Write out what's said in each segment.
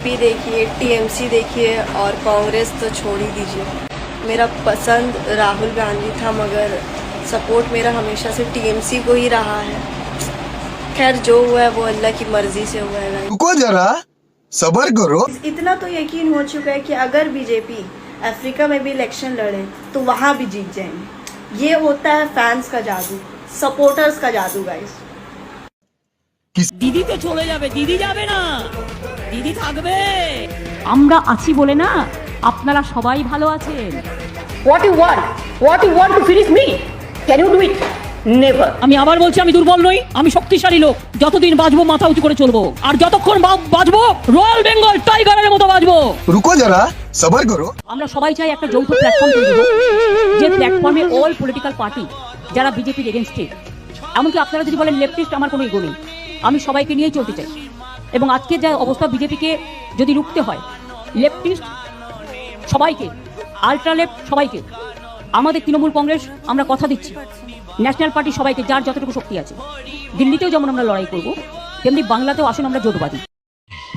भी देखिए, टीएमसी देखिए और कांग्रेस तो छोड़ ही दीजिए। मेरा पसंद राहुल गांधी था, मगर सपोर्ट मेरा हमेशा से टीएमसी को ही रहा है। खैर जो हुआ है वो अल्लाह की मर्जी से हुआ है। रुको जरा, सबर करो। इतना तो यकीन हो चुका है कि अगर बीजेपी अफ्रीका में भी इलेक्शन लड़े तो वहां भी जीत जाएंगे। ये होता है फैंस का जादू, सपोर्टर्स का जादू गाइस। দিদি তো চলে যাবে, দিদি যাবে না, দিদি থাকবে। আমরা আছি বলে না আপনারা সবাই ভালো আছেন। What you want to finish me? Can you do it? Never. আমি আবার বলছি, আমি দুর্বল নই, আমি শক্তিশালী লোক। যতদিন বাঁচবো মাথা উঁচু করে চলবো, আর যতক্ষণ বাঁচবো রয়্যাল বেঙ্গল টাইগারের মতো বাঁচবো। रुको जरा, सबर करो। আমরা সবাই চাই একটা যৌথ প্ল্যাটফর্ম তৈরি হোক, যে প্ল্যাটফর্মে অল পলিটিক্যাল পার্টি যারা বিজেপির এগেনস্টে, এমনকি আপনারা যদি বলেন লেফটিস্ট, আমার কোনো ইগো নেই, আমি সবাইকে নিয়েই চলতে চাই। এবং আজকে যা অবস্থা, বিজেপিকে যদি রুখতে হয়, লেফটিস্ট সবাইকে, আলট্রা লেফট সবাইকে, আমাদের তৃণমূল কংগ্রেস আমরা কথা দিচ্ছি, ন্যাশনাল পার্টি সবাইকে, যার যতটুকু শক্তি আছে, দিল্লিতেও যেমন আমরা লড়াই করব, তেমনি বাংলাতেও আসুন আমরা জোটবাদী।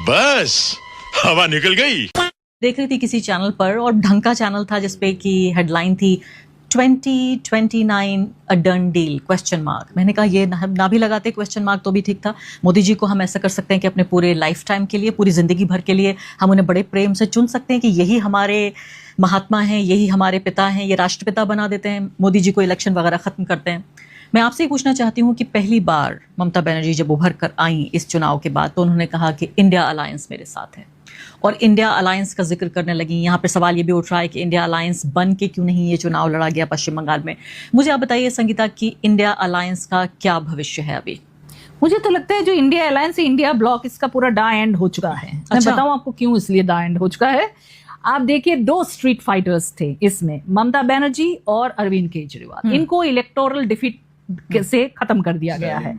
बस हवा निकल गई। देख रही थी किसी चैनल पर, और ढंग का चैनल था, जिसपे की हेडलाइन थी 2029 a done deal question mark. मैंने कहा ये ना भी लगाते क्वेश्चन मार्क तो भी ठीक था। मोदी जी को हम ऐसा कर सकते हैं कि अपने पूरे लाइफ टाइम के लिए, पूरी जिंदगी भर के लिए हम उन्हें बड़े प्रेम से चुन सकते हैं कि यही हमारे महात्मा हैं, यही हमारे पिता हैं, ये राष्ट्रपिता बना देते हैं, मोदी जी को इलेक्शन वगैरह खत्म करते हैं। मैं आपसे ही पूछना चाहती हूँ कि पहली बार ममता बनर्जी जब उभर कर आई इस चुनाव के बाद, तो उन्होंने कहा कि इंडिया अलायंस मेरे साथ है, और इंडिया अलायंस का जिक्र करने लगी। यहाँ पे सवाल ये भी उठ रहा है कि इंडिया अलायंस बन के क्यों नहीं ये चुनाव लड़ा गया पश्चिम बंगाल में। मुझे आप बताइए संगीता कि इंडिया अलायंस का क्या भविष्य है अभी? मुझे तो लगता है जो इंडिया अलायंस, इंडिया ब्लॉक, इसका पूरा डा एंड हो चुका है। मैं बताऊं आपको क्यों इसलिए डा एंड हो चुका है। आप देखिए, दो स्ट्रीट फाइटर्स थे इसमें, ममता बनर्जी और अरविंद केजरीवाल। इनको इलेक्टोरल डिफीट से खत्म कर दिया गया है।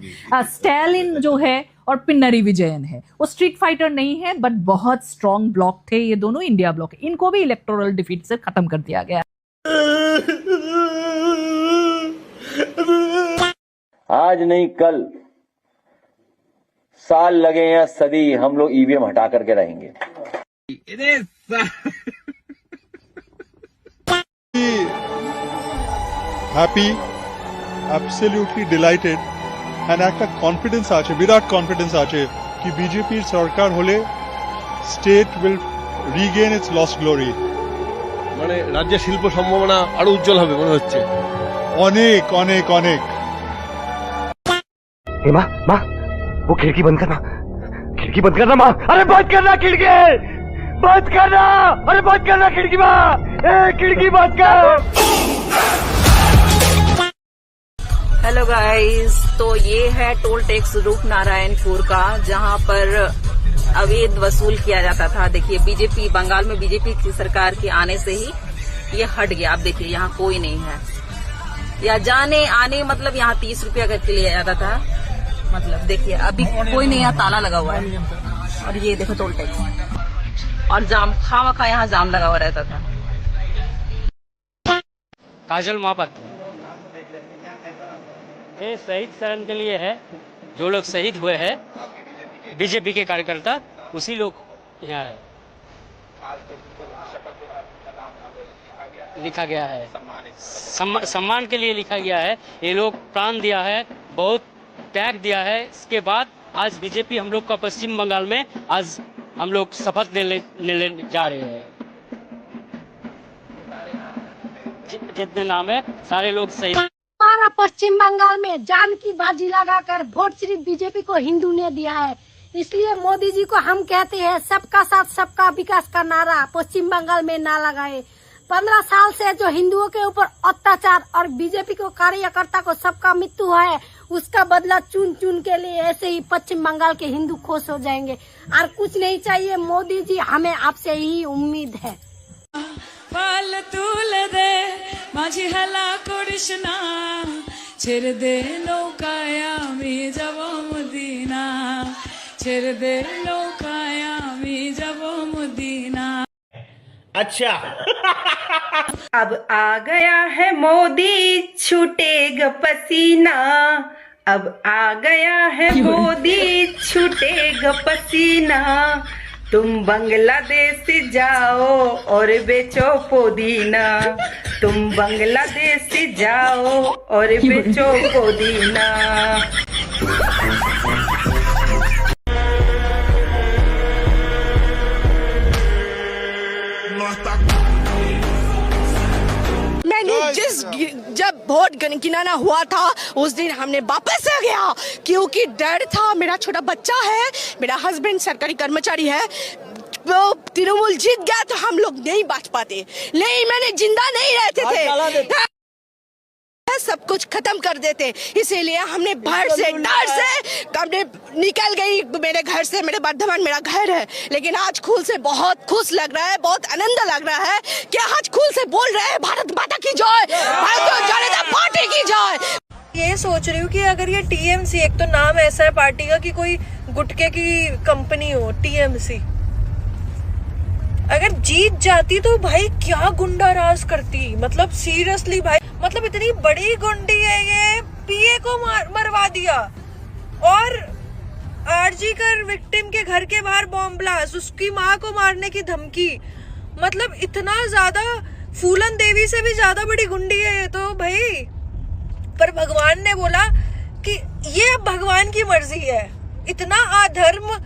स्टैलिन जो है और पिन्नरी विजयन है, वो स्ट्रीट फाइटर नहीं है, बट बहुत स्ट्रॉन्ग ब्लॉक थे ये दोनों, इंडिया ब्लॉक। इनको भी इलेक्टोरल डिफीट से खत्म कर दिया गया। आज नहीं कल, साल लगे या सदी, हम लोग ईवीएम हटा करके रहेंगे। হ্যাপি, অ্যাবসলিউটলি ডিলাইটেড, এন্ড একটা কনফিডেন্স আছে, বিরাট কনফিডেন্স আছে কি বিজেপির সরকার হলে state will Regain it's lost glory. মানে রাজ্যের শিল্প সম্ভাবনা আরো উজ্জ্বল হবে মনে হচ্ছে। অনেক অনেক অনেক। माँ माँ, वो खिड़की बंद करना, खिड़की बंद करना माँ, अरे बंद करना खिड़की, बंद करना, अरे बंद करना खिड़की माँ, खिड़की बंद कर। हेलो गाइस, तो ये है टोल टैक्स रूपनारायणपुर का, जहां पर अवैध वसूल किया जाता था। देखिए, बीजेपी बंगाल में बीजेपी की सरकार के आने से ही ये हट गया। आप देखिए, यहाँ कोई नहीं है, या जाने आने मतलब यहाँ 30 रुपया करके लिया जाता था। मतलब देखिए, अभी कोई नहीं, यहाँ ताला लगा हुआ है। और ये देखो टोल टैक्स, और जाम, खामखा यहाँ जाम लगा हुआ रहता था। काजल मापत ये शहीद शरण के लिए है, जो लोग शहीद हुए हैं बीजेपी के कार्यकर्ता, उसी लोग यहाँ है। लिखा गया है, सम्मान के लिए लिखा गया है। ये लोग प्राण दिया है, बहुत त्याग दिया है। इसके बाद आज बीजेपी हम लोग का पश्चिम बंगाल में आज हम लोग शपथ लेने जा रहे हैं। जितने नाम है सारे लोग सही। हमारा पश्चिम बंगाल में जान की बाजी लगाकर वोट सिर्फ बीजेपी को हिंदू ने दिया है। इसलिए मोदी जी को हम कहते हैं, सबका साथ सबका विकास का नारा पश्चिम बंगाल में ना लगाए। 15 साल से जो हिंदुओं के ऊपर अत्याचार और बीजेपी को कार्यकर्ता को सबका मृत्यु है, उसका बदला चुन चुन के लिए ऐसे ही पश्चिम बंगाल के हिंदू खुश हो जाएंगे। और कुछ नहीं चाहिए मोदी जी, हमें आपसे ही उम्मीद है। पाल तुले दे माझी हला करिस ना, ছেড়ে দে নৌকায় আমি যাব মদিনা, ছেড়ে দে নৌকায় আমি যাব মদিনা। अच्छा अब आ गया है मोदी, छूटेगा पसीना। अब आ गया है मोदी, छूटेगा पसीना। तुम बांग्लादेश जाओ और बेचो पुदीना, तुम बांग्लादेश जाओ और बेचो पुदीना। जब वोट गिनाना हुआ था उस दिन हमने वापस आ गया, क्योंकि डर था। मेरा छोटा बच्चा है, मेरा हस्बैंड सरकारी कर्मचारी है, वो तृणमूल जीत गया तो हम लोग नहीं बच पाते। नहीं, मैंने जिंदा नहीं रहते थे, सब कुछ खत्म कर देते। इसीलिए हमने डर से हमने निकल गई मेरे घर से। मेरे बर्धमान मेरा घर है, लेकिन आज खुल से बहुत खुश लग रहा है, बहुत आनंद लग रहा है कि आज खुल से बोल रहे हैं भारत माता की जय, भारतीय जनता पार्टी की जय। ये सोच रही हूँ कि अगर ये टीएमसी, एक तो नाम ऐसा है पार्टी का कि कोई गुटके की कंपनी हो, टीएमसी, अगर जीत जाती तो भाई क्या गुंडा राज करती। मतलब सीरियसली भाई, मतलब इतनी बड़ी गुंडी है ये, पीए को मरवा दिया। और आरजी कर विक्टिम के घर के बाहर बॉम्ब ब्लास्ट, उसकी माँ को मारने की धमकी। मतलब इतना ज्यादा, फूलन देवी से भी ज्यादा बड़ी गुंडी है ये तो भाई। पर भगवान ने बोला कि ये भगवान की मर्जी है। इतना अधर्म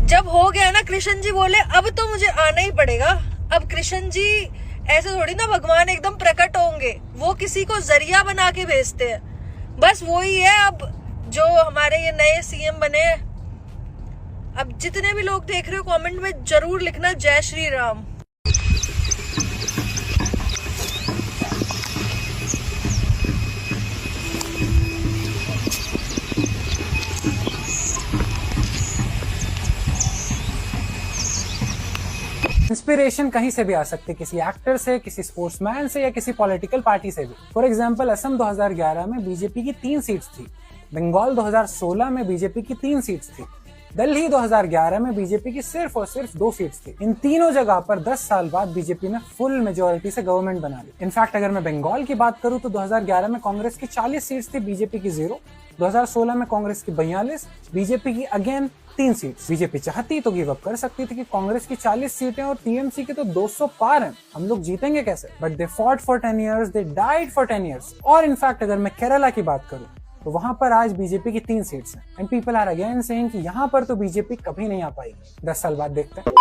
जब हो गया ना, कृष्ण जी बोले अब तो मुझे आना ही पड़ेगा। अब कृष्ण जी ऐसे थोड़ी ना भगवान एकदम प्रकट होंगे, वो किसी को जरिया बना के भेजते हैं। बस वही है अब जो हमारे ये नए सीएम बने। अब जितने भी लोग देख रहे हो कमेंट में जरूर लिखना जय श्री राम। इंस्पिरेशन कहीं से भी आ सकती है, किसी एक्टर से, किसी स्पोर्ट्समैन से या किसी पॉलिटिकल पार्टी से भी। फॉर एग्जांपल, असम 2011 में बीजेपी की 3 सीट्स थी, बंगाल 2016 में बीजेपी की 3 सीट्स थी, दिल्ली 2011 में बीजेपी की सिर्फ और सिर्फ 2 सीट्स थी। इन तीनों जगह पर 10 साल बाद बीजेपी ने फुल मेजोरिटी से गवर्नमेंट बना ली। इनफैक्ट अगर मैं बंगाल की बात करूं तो 2011 में कांग्रेस की 40 सीट्स थी, बीजेपी की 0। 2016 में कांग्रेस की 42, बीजेपी की अगेन 3 सीट्स। बीजेपी चाहती तो गिव अप कर सकती थी कि कांग्रेस की 40 सीटें और टीएमसी की तो 200 पार हैं, हम लोग जीतेंगे कैसे। But they fought for 10 years, they died for 10 years। और इनफैक्ट अगर मैं केरला की बात करूं तो वहां पर आज बीजेपी की 3 सीट्स हैं, and people are again saying कि यहाँ पर तो बीजेपी कभी नहीं आ पाएगी। 10 साल बाद देखते हैं।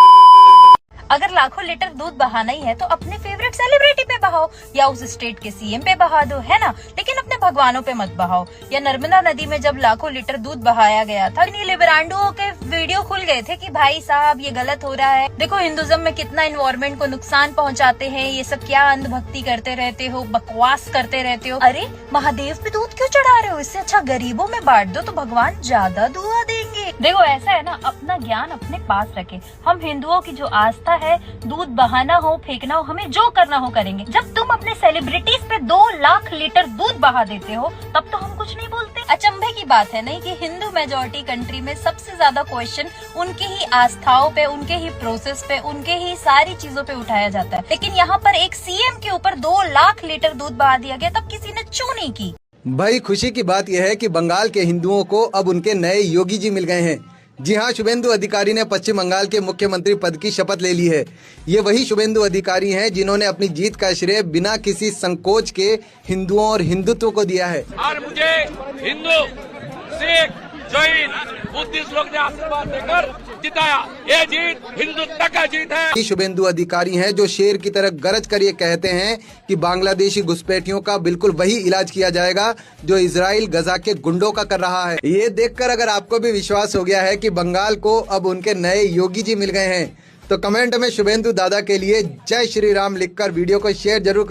अगर लाखों लीटर दूध बहाना ही है तो अपने फेवरेट सेलिब्रिटी पे बहाओ या उस स्टेट के सीएम पे बहा दो, है ना। लेकिन अपने भगवानों पे मत बहाओ। या नर्मदा नदी में जब लाखों लीटर दूध बहाया गया था, लिबरांडुओं के वीडियो खुल गए थे कि भाई साहब ये गलत हो रहा है, देखो हिंदुज्म में कितना एनवायरमेंट को नुकसान पहुंचाते हैं, ये सब क्या अंधभक्ति करते रहते हो, बकवास करते रहते हो। अरे महादेव पे दूध क्यों चढ़ा रहे हो, इससे अच्छा गरीबों में बांट दो तो भगवान ज्यादा दुआ देंगे। देखो ऐसा है ना, अपना ज्ञान अपने पास रखे। हम हिंदुओं की जो आस्था है, दूध बहाना हो फेंकना हो, हमें जो करना हो करेंगे। जब तुम अपने सेलिब्रिटीज पे 2 लाख लीटर दूध बहा देते हो तब तो हम कुछ नहीं बोलते। अचंभे की बात है नहीं कि हिंदू मेजोरिटी कंट्री में सबसे ज्यादा क्वेश्चन उनकी ही आस्थाओं पे, उनके ही प्रोसेस पे, उनके ही सारी चीजों पे उठाया जाता है। लेकिन यहाँ पर एक सीएम के ऊपर 2 लाख लीटर दूध बहा दिया गया, तब किसी ने चू नहीं की। भाई खुशी की बात यह है कि बंगाल के हिंदुओं को अब उनके नए योगी जी मिल गए हैं। जी हाँ, शुभेंदु अधिकारी ने पश्चिम बंगाल के मुख्यमंत्री पद की शपथ ले ली है। ये वही शुभेंदु अधिकारी हैं जिन्होंने अपनी जीत का श्रेय बिना किसी संकोच के हिंदुओं और हिंदुत्व को दिया है। और मुझे हिंदू, सिख, जैन, बुद्धिस्ट लोग ने आशीर्वाद देकर जिताया। ये जीत हिंदुत्व का जीत है। शुभेंदु अधिकारी हैं जो शेर की तरह गरज कर ये कहते हैं कि बांग्लादेशी घुसपैठियों का बिल्कुल वही इलाज किया जाएगा जो इजराइल गजा के गुंडों का कर रहा है। ये देखकर अगर आपको भी विश्वास हो गया है कि बंगाल को अब उनके नए योगी जी मिल गए हैं तो कमेंट में शुभेंदु दादा के लिए जय श्री राम लिखकर वीडियो को शेयर जरूर